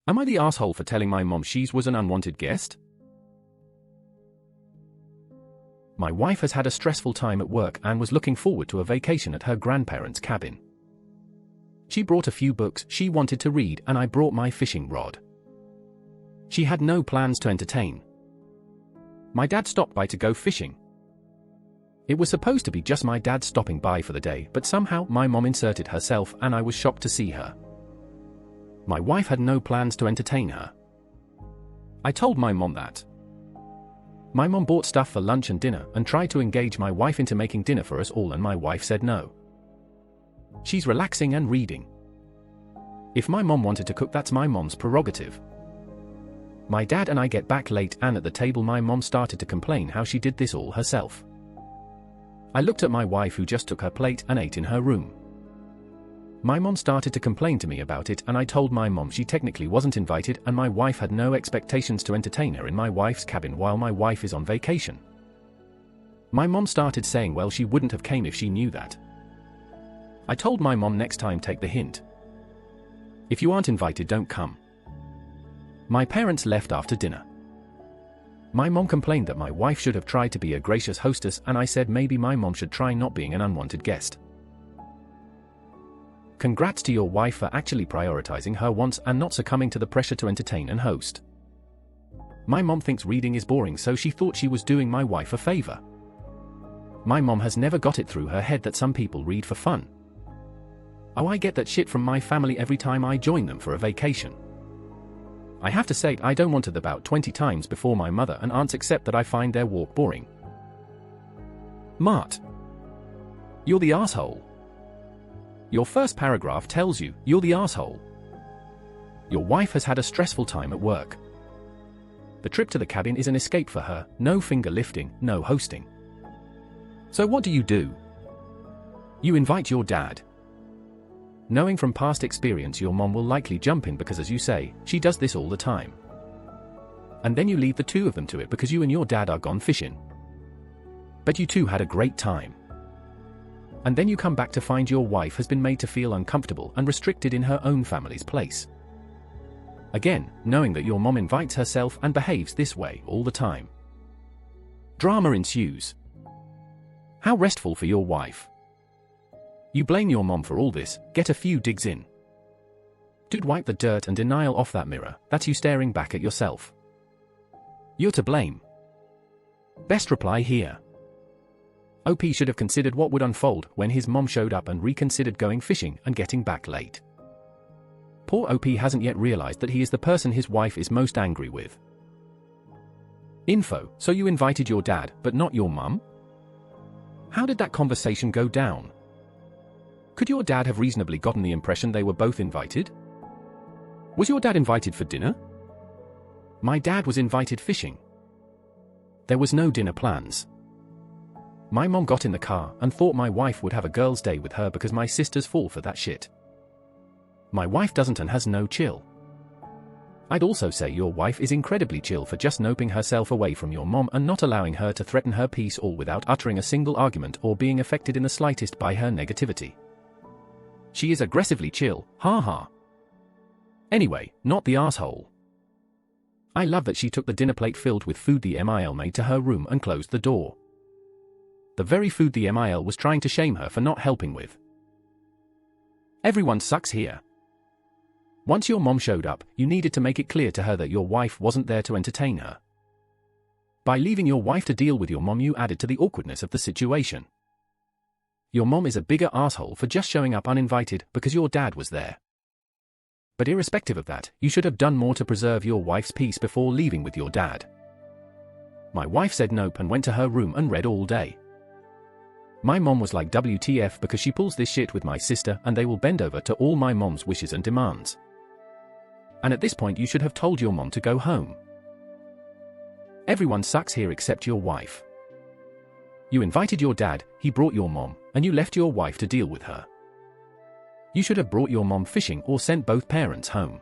Am I the asshole for telling my mom she was an unwanted guest? My wife has had a stressful time at work and was looking forward to a vacation at her grandparents' cabin. She brought a few books she wanted to read and I brought my fishing rod. She had no plans to entertain. My dad stopped by to go fishing. It was supposed to be just my dad stopping by for the day, but somehow my mom inserted herself and I was shocked to see her. My wife had no plans to entertain her. I told my mom that. My mom bought stuff for lunch and dinner and tried to engage my wife into making dinner for us all, and my wife said no. She's relaxing and reading. If my mom wanted to cook, that's my mom's prerogative. My dad and I get back late and at the table my mom started to complain how she did this all herself. I looked at my wife who just took her plate and ate in her room. My mom started to complain to me about it and I told my mom she technically wasn't invited and my wife had no expectations to entertain her in my wife's cabin while my wife is on vacation. My mom started saying well she wouldn't have came if she knew that. I told my mom next time take the hint. If you aren't invited don't come. My parents left after dinner. My mom complained that my wife should have tried to be a gracious hostess and I said maybe my mom should try not being an unwanted guest. Congrats to your wife for actually prioritizing her wants and not succumbing to the pressure to entertain and host. My mom thinks reading is boring, so she thought she was doing my wife a favor. My mom has never got it through her head that some people read for fun. Oh, I get that shit from my family every time I join them for a vacation. I have to say I don't want it about 20 times before my mother and aunts accept that I find their walk boring. Mart. You're the asshole. Your first paragraph tells you you're the asshole. Your wife has had a stressful time at work. The trip to the cabin is an escape for her, no finger lifting, no hosting. So what do? You invite your dad. Knowing from past experience your mom will likely jump in because, as you say, she does this all the time. And then you leave the two of them to it because you and your dad are gone fishing. But you two had a great time. And then you come back to find your wife has been made to feel uncomfortable and restricted in her own family's place. Again, knowing that your mom invites herself and behaves this way all the time. Drama ensues. How restful for your wife. You blame your mom for all this, get a few digs in. Dude, wipe the dirt and denial off that mirror, that's you staring back at yourself. You're to blame. Best reply here. OP should have considered what would unfold when his mom showed up and reconsidered going fishing and getting back late. Poor OP hasn't yet realized that he is the person his wife is most angry with. Info, so you invited your dad, but not your mum? How did that conversation go down? Could your dad have reasonably gotten the impression they were both invited? Was your dad invited for dinner? My dad was invited fishing. There was no dinner plans. My mom got in the car and thought my wife would have a girls' day with her because my sisters fall for that shit. My wife doesn't and has no chill. I'd also say your wife is incredibly chill for just noping herself away from your mom and not allowing her to threaten her peace all without uttering a single argument or being affected in the slightest by her negativity. She is aggressively chill, haha. Anyway, not the asshole. I love that she took the dinner plate filled with food the MIL made to her room and closed the door. The very food the MIL was trying to shame her for not helping with. Everyone sucks here. Once your mom showed up, you needed to make it clear to her that your wife wasn't there to entertain her. By leaving your wife to deal with your mom, you added to the awkwardness of the situation. Your mom is a bigger asshole for just showing up uninvited because your dad was there. But irrespective of that, you should have done more to preserve your wife's peace before leaving with your dad. My wife said nope and went to her room and read all day. My mom was like WTF because she pulls this shit with my sister and they will bend over to all my mom's wishes and demands. And at this point you should have told your mom to go home. Everyone sucks here except your wife. You invited your dad, he brought your mom, and you left your wife to deal with her. You should have brought your mom fishing or sent both parents home.